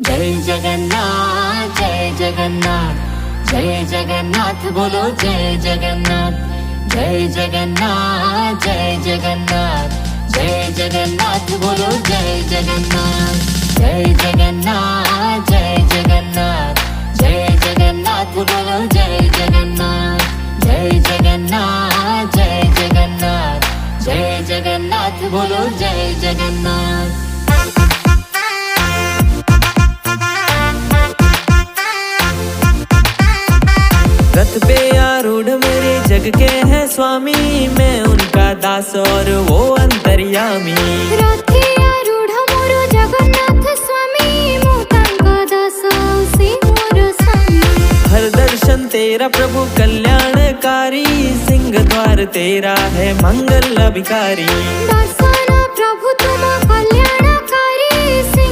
जय जगन्नाथ जय जगन्नाथ जय जगन्नाथ बोलो जय जगन्नाथ जय जगन्नाथ जय जगन्नाथ जय जगन्नाथ बोलो जय जगन्नाथ जय जगन्नाथ जय जगन्नाथ जय जगन्नाथ बोलो जय जगन्नाथ जय जगन्नाथ जय जगन्नाथ जय जगन्नाथ बोलो जय जगन्नाथ। रथ पे आरूढ़ मेरे जग के हैं स्वामी, मैं उनका दास और वो अंतर्यामी। रथे आरूढ़ मोरो जगन्नाथ स्वामी, मो तांका दास से मोर स्वामी। हर दर्शन तेरा प्रभु कल्याणकारी, सिंह द्वार तेरा है मंगल अभिकारी। दासा